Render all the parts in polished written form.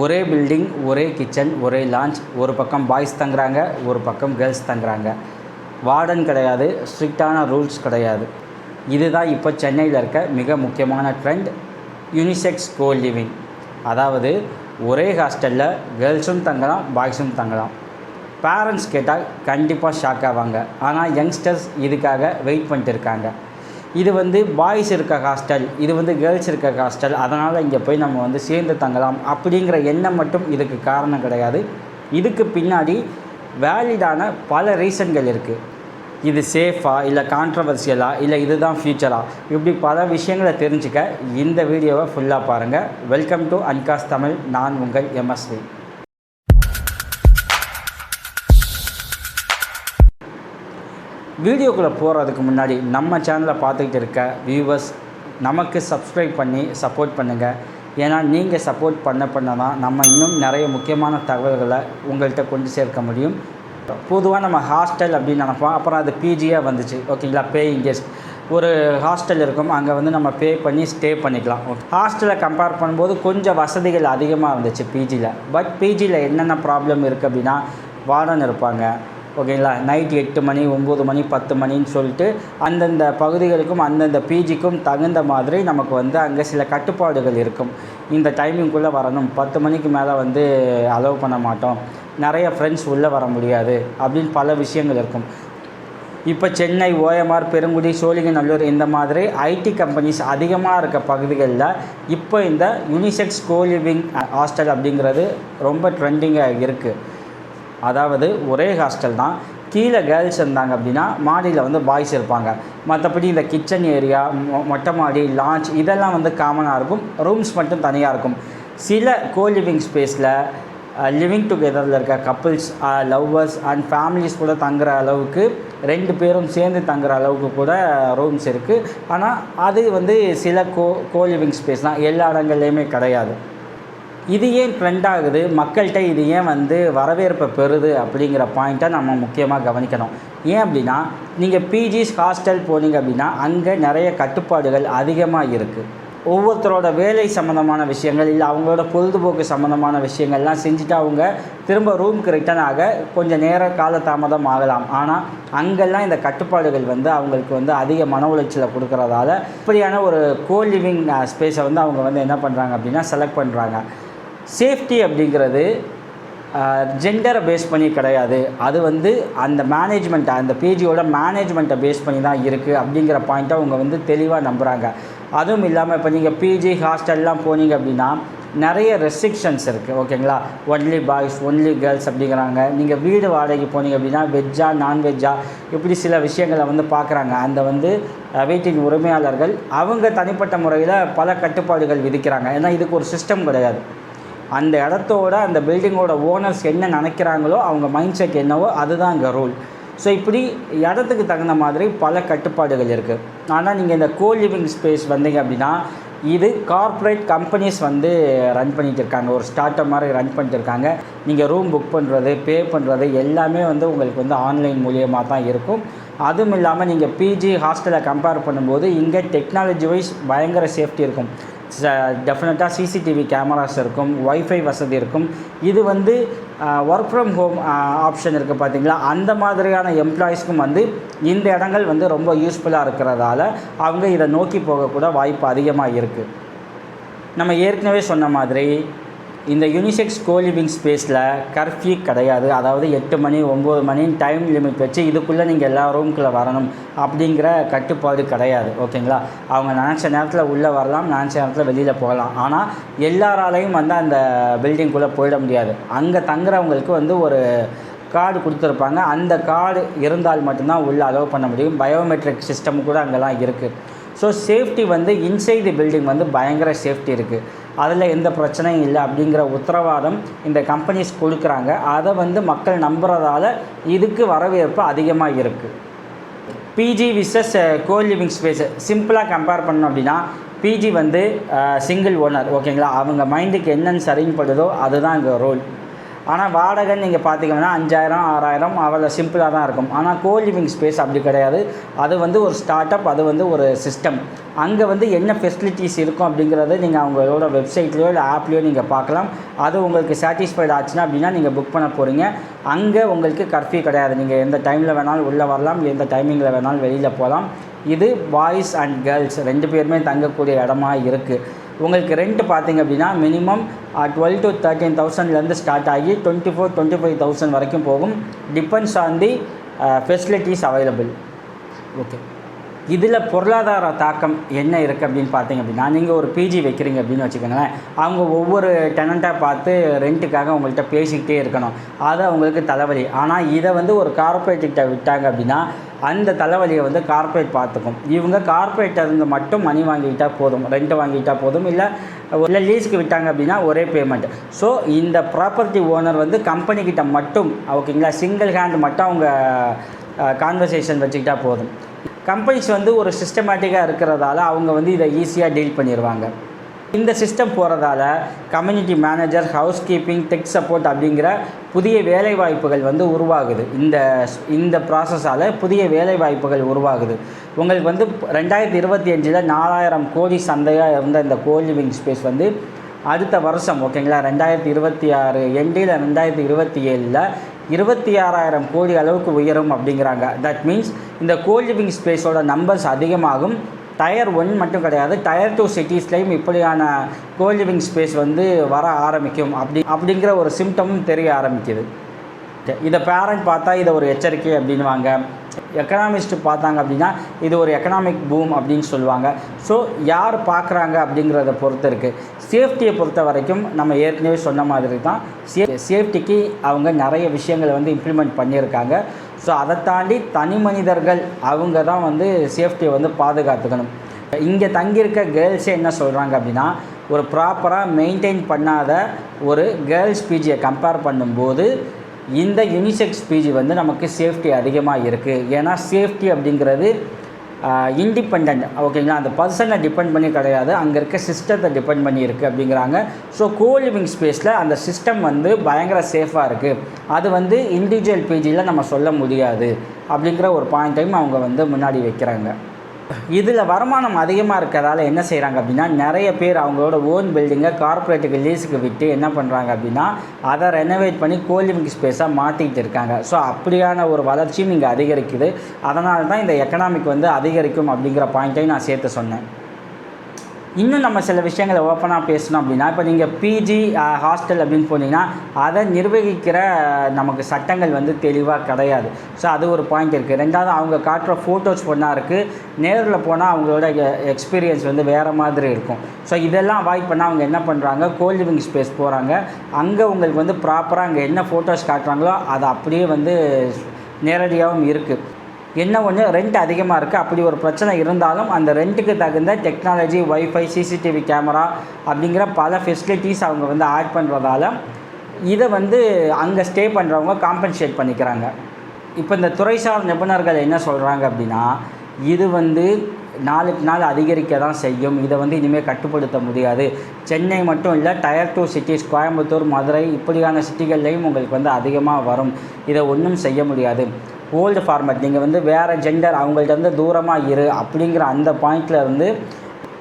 ஒரே பில்டிங், ஒரே கிச்சன், ஒரே லான்ச். ஒரு பக்கம் பாய்ஸ் தங்குறாங்க, ஒரு பக்கம் கேர்ள்ஸ் தங்குறாங்க. வார்டன் கிடையாது, ஸ்ட்ரிக்டான ரூல்ஸ் கிடையாது. இதுதான் இப்போ சென்னையில் இருக்க மிக முக்கியமான ட்ரெண்ட், யூனிசெக்ஸ் கோ லிவிங். அதாவது ஒரே ஹாஸ்டலில் கேர்ள்ஸும் தங்கலாம், பாய்ஸும் தங்கலாம். பேரண்ட்ஸ் கேட்டால் கண்டிப்பாக ஷாக் ஆவாங்க. ஆனால் யங்ஸ்டர்ஸ் இதுக்காக வெயிட் பண்ணிட்டு இருக்காங்க. இது பாய்ஸ் இருக்க ஹாஸ்டல், இது கேர்ள்ஸ் இருக்க ஹாஸ்டல், அதனால் இங்கே போய் நம்ம சேர்ந்து தங்கலாம் அப்படிங்கிற எண்ணம் மட்டும் இதுக்கு காரணம் கிடையாது. இதுக்கு பின்னாடி வேலிடான பல ரீசன்கள் இருக்குது. இது சேஃபா, இல்லை கான்ட்ரவர்சியலா, இல்லை இதுதான் ஃப்யூச்சரா, இப்படி பல விஷயங்களை தெரிஞ்சுக்க இந்த வீடியோவை ஃபுல்லாக பாருங்கள். வெல்கம் டு அன்காஸ் தமிழ். நான் உங்கள் எம்எஸ்வி. வீடியோக்குள்ளே போகிறதுக்கு முன்னாடி நம்ம சேனலை பார்த்துக்கிட்டு இருக்க வியூவர்ஸ் நமக்கு சப்ஸ்கிரைப் பண்ணி சப்போர்ட் பண்ணுங்கள். ஏன்னா நீங்கள் சப்போர்ட் பண்ண தான் நம்ம இன்னும் நிறைய முக்கியமான தகவல்களை உங்கள்கிட்ட கொண்டு சேர்க்க முடியும். பொதுவாக நம்ம ஹாஸ்டல் அப்படின்னு நினைப்போம், அப்புறம் அது பிஜியாக வந்துச்சு. ஓகேங்களா, பேயிங் கெஸ்ட் ஒரு ஹாஸ்டல் இருக்கும், அங்கே நம்ம பே பண்ணி ஸ்டே பண்ணிக்கலாம். ஹாஸ்டலை கம்பேர் பண்ணும்போது கொஞ்சம் வசதிகள் அதிகமாக இருந்துச்சு பிஜியில். பட் பிஜியில் என்னென்ன ப்ராப்ளம் இருக்குது அப்படின்னா, வார்டன் இருப்பாங்க. ஓகேங்களா, நைட் 8 மணி 9 மணி 10 மணின்னு சொல்லிட்டு அந்தந்த பகுதிகளுக்கும் அந்தந்த பிஜிக்கும் தகுந்த மாதிரி நமக்கு அங்கே சில கட்டுப்பாடுகள் இருக்கும். இந்த டைமிங்குள்ளே வரணும், 10 மணிக்கு மேலே அலோவ் பண்ண மாட்டோம், நிறைய ஃப்ரெண்ட்ஸ் உள்ளே வர முடியாது அப்படின்னு பல விஷயங்கள் இருக்கும். இப்போ சென்னை, ஓஎம்ஆர், பெருங்குடி, சோழிங்கநல்லூர் இந்த மாதிரி ஐடி கம்பெனிஸ் அதிகமாக இருக்க பகுதிகளில் இப்போ இந்த யூனிசெக்ஸ் கோ லிவிங் ஹாஸ்டல் அப்படிங்கிறது ரொம்ப ட்ரெண்டிங்காக இருக்குது. அதாவது ஒரே ஹாஸ்டல் தான், கீழே கேர்ள்ஸ் இருந்தாங்க அப்படின்னா மாடியில் பாய்ஸ் இருப்பாங்க. மற்றபடி இந்த கிச்சன் ஏரியா, மொட்டை மாடி, லான்ச் இதெல்லாம் காமனாக இருக்கும். ரூம்ஸ் மட்டும் தனியாக இருக்கும். சில கோ லிவிங் ஸ்பேஸில் லிவிங் டுகெதரில் இருக்க கப்புள்ஸ், லவ்வர்ஸ் அண்ட் ஃபேமிலிஸ் கூட தங்குற அளவுக்கு, 2 பேரும் சேர்ந்து தங்குற அளவுக்கு கூட ரூம்ஸ் இருக்குது. ஆனால் அது சில கோ லிவிங் ஸ்பேஸ் தான், எல்லா இடங்கள்லையுமே கிடையாது. இது ஏன் ட்ரெண்ட் ஆகுது, மக்கள்கிட்ட இது ஏன் வரவேற்பை பெறுது அப்படிங்கிற பாயிண்ட்டை நம்ம முக்கியமாக கவனிக்கணும். ஏன் அப்படின்னா, நீங்கள் பிஜிஸ் ஹாஸ்டல் போனீங்க அப்படின்னா அங்கே நிறைய கட்டுப்பாடுகள் அதிகமாக இருக்குது. ஒவ்வொருத்தரோட வேலை சம்மந்தமான விஷயங்கள், இல்லை அவங்களோட பொழுதுபோக்கு சம்மந்தமான விஷயங்கள்லாம் செஞ்சுட்டு அவங்க திரும்ப ரூமுக்கு ரிட்டர்ன் ஆக கொஞ்சம் நேர காலதாமதம் ஆகலாம். ஆனால் அங்கெல்லாம் இந்த கட்டுப்பாடுகள் அவங்களுக்கு அதிக மன உளைச்சலை கொடுக்கறதால இப்படியான ஒரு கோ லிவிங் ஸ்பேஸை அவங்க என்ன பண்ணுறாங்க அப்படின்னா செலக்ட் பண்ணுறாங்க. சேஃப்டி அப்படிங்கிறது ஜெண்டரை பேஸ் பண்ணி கிடையாது, அது அந்த மேனேஜ்மெண்ட்டை, அந்த பிஜியோட மேனேஜ்மெண்ட்டை பேஸ் பண்ணி தான் இருக்குது அப்படிங்கிற பாயிண்ட்டை அவங்க தெளிவாக நம்புகிறாங்க. அதுவும் இல்லாமல் இப்போ நீங்கள் பிஜி ஹாஸ்டல்லாம் போனீங்க அப்படின்னா நிறைய ரெஸ்ட்ரிக்ஷன்ஸ் இருக்குது. ஓகேங்களா, ஒன்லி பாய்ஸ், ஒன்லி கேர்ள்ஸ் அப்படிங்கிறாங்க. நீங்கள் வீடு வாடகைக்கு போனீங்க அப்படின்னா வெஜ்ஜா நான்வெஜ்ஜா இப்படி சில விஷயங்களை பார்க்குறாங்க. அந்த வீட்டின் உரிமையாளர்கள் அவங்க தனிப்பட்ட முறையில் பல கட்டுப்பாடுகள் விதிக்கிறாங்க. ஏன்னா இதுக்கு ஒரு சிஸ்டம் கிடையாது. அந்த இடத்தோட அந்த பில்டிங்கோட ஓனர்ஸ் என்ன நினைக்கிறாங்களோ, அவங்க மைண்ட் செட் என்னவோ அதுதான் அங்கே ரூல். ஸோ இப்படி இடத்துக்கு தகுந்த மாதிரி பல கட்டுப்பாடுகள் இருக்குது. ஆனால் நீங்கள் இந்த கோ லிவிங் ஸ்பேஸ் வந்தீங்க அப்படின்னா இது கார்ப்பரேட் கம்பெனிஸ் ரன் பண்ணிகிட்டு இருக்காங்க, ஒரு ஸ்டார்ட் அப் மாதிரி ரன் பண்ணிட்டு இருக்காங்க. நீங்கள் ரூம் புக் பண்ணுறது, பே பண்ணுறது எல்லாமே உங்களுக்கு ஆன்லைன் மூலியமாக தான் இருக்கும். அதுவும் இல்லாமல் நீங்கள் பிஜி ஹாஸ்டலை கம்பேர் பண்ணும்போது இங்கே டெக்னாலஜி வைஸ் பயங்கர சேஃப்டி இருக்கும். டெஃபினட்டாக சிசிடிவி கேமராஸ் இருக்கும், ஒய்ஃபை வசதி இருக்கும். இது ஒர்க் ஃப்ரம் ஹோம் ஆப்ஷன் இருக்குது பார்த்தீங்களா, அந்த மாதிரியான எம்ப்ளாயீஸ்க்கும் இந்த இடங்கள் ரொம்ப யூஸ்ஃபுல்லாக இருக்கிறதால அவங்க இதை நோக்கி போகக்கூட வாய்ப்பு அதிகமாக இருக்குது. நம்ம ஏற்கனவே சொன்ன மாதிரி இந்த யூனிசெக்ஸ் கோ லிவிங் ஸ்பேஸில் கர்ஃப்யூ கிடையாது. அதாவது 8 மணி 9 மணின்னு டைம் லிமிட் வச்சு இதுக்குள்ளே நீங்கள் எல்லா ரூமுக்குள்ளே வரணும் அப்படிங்கிற கட்டுப்பாடு கிடையாது. ஓகேங்களா, அவங்க நினச்ச நேரத்தில் உள்ளே வரலாம், நினச்ச நேரத்தில் வெளியில் போகலாம். ஆனால் எல்லாராலையும் அந்த பில்டிங்குள்ளே போயிட முடியாது. அங்கே தங்குறவங்களுக்கு ஒரு கார்டு கொடுத்துருப்பாங்க. அந்த கார்டு இருந்தால் மட்டும்தான் உள்ளே அலோவ் பண்ண முடியும். பயோமெட்ரிக் சிஸ்டம் கூட அங்கெல்லாம் இருக்குது. So safety inside the building பயங்கர சேஃப்டி இருக்குது. அதில் எந்த பிரச்சனையும் இல்லை அப்படிங்கிற உத்தரவாதம் இந்த கம்பெனிஸ் கொடுக்குறாங்க. அதை மக்கள் நம்புறதால இதுக்கு வரவேற்பு அதிகமாக இருக்குது. பிஜி விசஸ் கோ லிவிங் ஸ்பேஸ் சிம்பிளாக கம்பேர் பண்ணோம் அப்படின்னா, பிஜி சிங்கிள் ஓனர். ஓகேங்களா, அவங்க மைண்டுக்கு என்னென்னு சரிப்படுதோ அதுதான் இங்கே ரோல். ஆனால் வாடகைன்னு நீங்கள் பார்த்தீங்கன்னா 5000 6000 அவ்வளோ சிம்பிளாக தான் இருக்கும். ஆனால் கோலிவிங் ஸ்பேஸ் அப்படி கிடையாது. அது வந்து ஒரு ஸ்டார்ட் அப், அது வந்து ஒரு சிஸ்டம். அங்கே வந்து என்ன ஃபெசிலிட்டிஸ் இருக்கும் அப்படிங்கிறத நீங்கள் அவங்களோட வெப்சைட்லேயோ இல்லை ஆப்லேயோ நீங்கள் பார்க்கலாம். அது உங்களுக்கு சாட்டிஸ்ஃபைட் ஆச்சுன்னா அப்படின்னா நீங்கள் புக் பண்ண போகிறீங்க. அங்கே உங்களுக்கு கர்ஃப்யூ கிடையாது. நீங்கள் எந்த டைமில் வேணாலும் உள்ளே வரலாம், எந்த டைமிங்கில் வேணாலும் வெளியில் போகலாம். இது பாய்ஸ் அண்ட் கேர்ள்ஸ் 2 பேருமே தங்கக்கூடிய இடமா இருக்குது. உங்களுக்கு ரெண்ட் பார்த்திங்க அப்படின்னா மினிமம் 12 to 13,000 ஸ்டார்ட் ஆகி 24-25,000 வரைக்கும் போகும். Depends on the facilities available. Okay, இதில் பொருளாதார தாக்கம் என்ன இருக்குது அப்படின்னு பார்த்தீங்க அப்படின்னா, நீங்கள் ஒரு பிஜி வைக்கிறீங்க அப்படின்னு வச்சுக்கோங்களேன். அவங்க ஒவ்வொரு டெனண்ட்டாக பார்த்து ரெண்ட்டுக்காக உங்கள்கிட்ட பேசிக்கிட்டே இருக்கணும். அது அவங்களுக்கு தலைவலி. ஆனால் இதை வந்து ஒரு கார்ப்பரேட்டிட்ட விட்டாங்க அப்படின்னா அந்த தலைவலியை வந்து கார்ப்பரேட் பார்த்துக்கும். இவங்க கார்ப்பரேட்டை இருந்து மட்டும் மணி வாங்கிக்கிட்டால் போதும், ரெண்ட் வாங்கிக்கிட்டால் போதும், இல்லை லீஸ்க்கு விட்டாங்க அப்படின்னா ஒரே பேமெண்ட். ஸோ இந்த ப்ராப்பர்ட்டி ஓனர் வந்து கம்பெனிக்கிட்ட மட்டும் ஓகேங்களா, சிங்கிள் ஹேண்ட் மட்டும் அவங்க கான்வர்சேஷன் வச்சுக்கிட்டால் போதும். கம்பெனிஸ் வந்து ஒரு சிஸ்டமேட்டிக்காக இருக்கிறதால அவங்க வந்து இதை ஈஸியாக டீல் பண்ணிடுவாங்க. இந்த சிஸ்டம் போகிறதால community manager, house keeping, tech support அப்படிங்கிற புதிய வேலைவாய்ப்புகள் வந்து உருவாகுது. இந்த ப்ராசஸால் புதிய வேலைவாய்ப்புகள் உருவாகுது. உங்களுக்கு வந்து 2025 4000 கோடி சந்தையாக இருந்த இந்த கோலிவிங் ஸ்பேஸ் வந்து அடுத்த வருஷம் ஓகேங்களா 2026 எண்டில் 2027 26,000 கோடி அளவுக்கு உயரும் அப்படிங்கிறாங்க. தட் மீன்ஸ் இந்த கோலிவிங் ஸ்பேஸோட நம்பர்ஸ் அதிகமாகும். Tier 1 மட்டும் கிடையாது, Tier 2 சிட்டிஸ்லேயும் இப்படியான கோலிவிங் ஸ்பேஸ் வந்து வர ஆரம்பிக்கும் அப்படிங்கிற ஒரு சிம்டமும் தெரிய ஆரம்பிக்குது. இதை பேரண்ட் பார்த்தா இதை ஒரு எச்சரிக்கை அப்படின்வாங்க. எக்கனாமிஸ்ட் பார்த்தாங்க அப்படின்னா இது ஒரு எக்கனாமிக் பூம் அப்படின்னு சொல்லுவாங்க. ஸோ யார் பார்க்குறாங்க அப்படிங்கிறத பொறுத்து இருக்குது. சேஃப்டியை பொறுத்த வரைக்கும் நம்ம ஏற்கனவே சொன்ன மாதிரி தான் சேஃப்டிக்கு அவங்க நிறைய விஷயங்களை வந்து இம்ப்ளிமெண்ட் பண்ணியிருக்காங்க. ஸோ அதை தாண்டி தனி மனிதர்கள் அவங்க தான் வந்து சேஃப்டியை வந்து பாதுகாத்துக்கணும். இங்கே தங்கியிருக்க கேர்ள்ஸே என்ன சொல்கிறாங்க அப்படின்னா, ஒரு ப்ராப்பராக மெயின்டைன் பண்ணாத ஒரு கேர்ள்ஸ் பிஜியை கம்பேர் பண்ணும்போது இந்த யூனிசெக்ஸ் பிஜி வந்து நமக்கு சேஃப்டி அதிகமாக இருக்குது. ஏன்னா சேஃப்டி அப்படிங்கிறது இண்டிபெண்ட் ஓகேங்களா, அந்த பர்சனை டிபெண்ட் பண்ணி கிடையாது, அங்கே இருக்க சிஸ்டத்தை டிபெண்ட் பண்ணி இருக்குது அப்படிங்கிறாங்க. ஸோ கோலிவிங் ஸ்பேஸில் அந்த சிஸ்டம் வந்து பயங்கர சேஃபாக இருக்குது. அது வந்து இண்டிவிஜுவல் பிஜியில் நம்ம சொல்ல முடியாது அப்படிங்கிற ஒரு பாயிண்ட்டையும் அவங்க வந்து முன்னாடி வைக்கிறாங்க. இதில் வருமானம் அதிகமாக இருக்கிறதால என்ன செய்கிறாங்க அப்படின்னா, நிறைய பேர் அவங்களோட ஓன் பில்டிங்கை கார்ப்பரேட்டுக்கு லீஸுக்கு விட்டு என்ன பண்ணுறாங்க அப்படின்னா அதை ரெனோவேட் பண்ணி கோலிவிங் ஸ்பேஸாக மாற்றிக்கிட்டு இருக்காங்க. ஸோ அப்படியான ஒரு வளர்ச்சியும் இங்கே அதிகரிக்குது. அதனால தான் இந்த எக்கனாமிக் வந்து அதிகரிக்கும் அப்படிங்கிற பாயிண்ட்டையும் நான் சேர்த்து சொன்னேன். இன்னும் நம்ம சில விஷயங்களை ஓப்பனாக பேசணும் அப்படின்னா, இப்போ நீங்கள் பிஜி ஹாஸ்டல் அப்படின்னு போனீங்கன்னா அதை நிர்வகிக்கிற நமக்கு சட்டங்கள் வந்து தெளிவாக கிடையாது. ஸோ அது ஒரு பாயிண்ட் இருக்குது. ரெண்டாவது அவங்க காட்டுற ஃபோட்டோஸ் ஒன்றா இருக்குது, நேரில் போனால் அவங்களோட எக்ஸ்பீரியன்ஸ் வந்து வேறு மாதிரி இருக்கும். ஸோ இதெல்லாம் அவாய்ட் பண்ணால் அவங்க என்ன பண்ணுறாங்க, கோலிவிங் ஸ்பேஸ் போகிறாங்க. அங்கே உங்களுக்கு வந்து ப்ராப்பராக அங்கே என்ன ஃபோட்டோஸ் காட்டுறாங்களோ அது அப்படியே வந்து நேரடியாகவும் இருக்குது. என்ன ஒன்று ரெண்ட் அதிகமாக இருக்குது. அப்படி ஒரு பிரச்சனை இருந்தாலும் அந்த ரெண்ட்டுக்கு தகுந்த டெக்னாலஜி, வைஃபை, சிசிடிவி கேமரா அப்படிங்கிற பல ஃபெசிலிட்டிஸ் அவங்க வந்து ஆட் பண்ணுறதால இதை வந்து அங்கே ஸ்டே பண்ணுறவங்க காம்பன்சேட் பண்ணிக்கிறாங்க. இப்போ இந்த துறைசார் நிபுணர்கள் என்ன சொல்கிறாங்க அப்படின்னா, இது வந்து நாளுக்கு நாள் அதிகரிக்க தான் செய்யும். இதை வந்து இனிமேல் கட்டுப்படுத்த முடியாது. சென்னை மட்டும் இல்லை, Tier 2 சிட்டிஸ் கோயம்புத்தூர், மதுரை இப்படியான சிட்டிகள்லேயும் உங்களுக்கு வந்து அதிகமாக வரும். இதை ஒன்றும் செய்ய முடியாது. ஓல்டு ஃபார்மேட், நீங்கள் வந்து வேறு ஜெண்டர் அவங்கள்ட்ட இருந்து தூரமாக இரு அப்படிங்கிற அந்த பாயிண்டில் இருந்து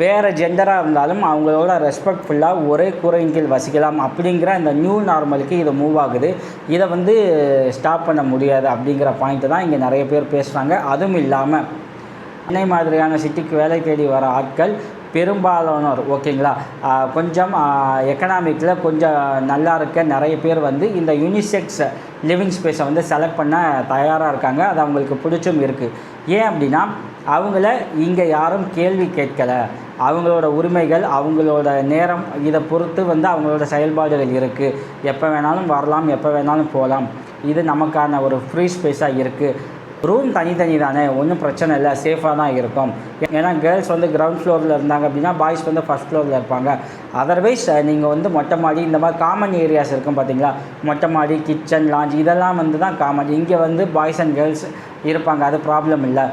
வேறு ஜெண்டராக இருந்தாலும் அவங்களோட ரெஸ்பெக்ட்ஃபுல்லாக ஒரே கூரையின் கீழ் வசிக்கலாம் அப்படிங்கிற இந்த நியூ நார்மலுக்கு இதை மூவ் ஆகுது. இதை வந்து ஸ்டாப் பண்ண முடியாது அப்படிங்கிற பாயிண்ட்டு தான் இங்கே நிறைய பேர் பேசுகிறாங்க. அதுவும் இல்லாமல் சென்னை மாதிரியான சிட்டிக்கு வேலை தேடி வர ஆட்கள் பெரும்பாலானோர் ஓகேங்களா கொஞ்சம் எக்கனாமிக்கில் கொஞ்சம் நல்லா இருக்க நிறைய பேர் வந்து இந்த யூனிசெக்ஸ் லிவிங் ஸ்பேஸை வந்து செலக்ட் பண்ண தயாராக இருக்காங்க. அது அவங்களுக்கு பிடிச்சும் இருக்குது. ஏன் அப்படின்னா அவங்கள இங்கே யாரும் கேள்வி கேட்கலை. அவங்களோட உரிமைகள், அவங்களோட நேரம் இதை பொறுத்து வந்து அவங்களோட செயல்பாடுகள் இருக்குது. எப்போ வேணாலும் வரலாம், எப்போ வேணாலும் போகலாம். இது நமக்கான ஒரு ஃப்ரீ ஸ்பேஸாக இருக்குது. ரூம் தனித்தனி தானே, ஒன்றும் பிரச்சனை இல்லை, சேஃபாக தான் இருக்கும். ஏன்னா கேர்ள்ஸ் வந்து கிரவுண்ட் ஃப்ளோரில் இருந்தாங்க அப்படின்னா பாய்ஸ் வந்து ஃபஸ்ட் ஃப்ளோரில் இருப்பாங்க. அதர்வைஸ் நீங்கள் வந்து மொட்டை மாடி இந்த மாதிரி காமன் ஏரியாஸ் இருக்கும் பார்த்தீங்களா, மொட்டை மாடி, கிச்சன், லாஞ்ச் இதெல்லாம் வந்து தான் காமன். இங்கே வந்து பாய்ஸ் அண்ட் கேர்ள்ஸ் இருப்பாங்க, அது ப்ராப்ளம் இல்லை.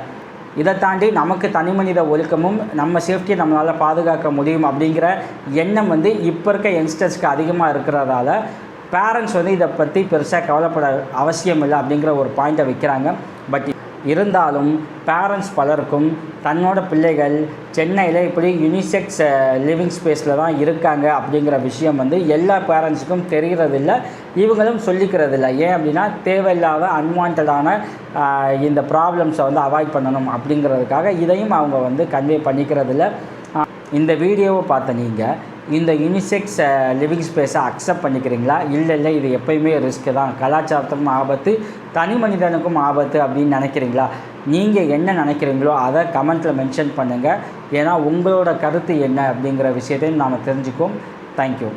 இதை தாண்டி நமக்கு தனி மனித ஒழுக்கமும் நம்ம சேஃப்டியை நம்மளால் பாதுகாக்க முடியும் அப்படிங்கிற எண்ணம் வந்து இப்போ இருக்க யங்ஸ்டர்ஸ்க்கு அதிகமாக இருக்கிறதால பேரண்ட்ஸ் வந்து இதை பற்றி பெருசாக கவலைப்பட அவசியம் இல்லை அப்படிங்கிற ஒரு பாயிண்ட்டை வைக்கிறாங்க. பட் இருந்தாலும் பேரண்ட்ஸ் பலருக்கும் தன்னோட பிள்ளைகள் சென்னையில் இப்படி யூனிசெக்ஸ் லிவிங் ஸ்பேஸில் தான் இருக்காங்க அப்படிங்கிற விஷயம் வந்து எல்லா பேரண்ட்ஸுக்கும் தெரிகிறதில்ல, இவங்களும் சொல்லிக்கிறதில்ல. ஏன் அப்படின்னா தேவையில்லாத அன்வான்டான இந்த ப்ராப்ளம்ஸை வந்து அவாய்ட் பண்ணணும் அப்படிங்கிறதுக்காக இதையும் அவங்க வந்து கன்வே பண்ணிக்கிறதில்ல. இந்த வீடியோவை பார்த்த நீங்கள் இந்த யூனிசெக்ஸ் லிவிங் ஸ்பேஸை அக்செப்ட் பண்ணிக்கிறீங்களா? இல்லை இது எப்பயுமே ரிஸ்க்கு தான், கலாச்சாரத்துக்கும் ஆபத்து, தனி மனிதனுக்கும் ஆபத்து அப்படின்னு நினைக்கிறீங்களா? நீங்கள் என்ன நினைக்கிறீங்களோ அதை கமெண்ட்டில் மென்ஷன் பண்ணுங்கள். ஏன்னா உங்களோட கருத்து என்ன அப்படிங்கிற விஷயத்தையும் நாம் தெரிஞ்சுக்குவோம். தேங்க்யூ.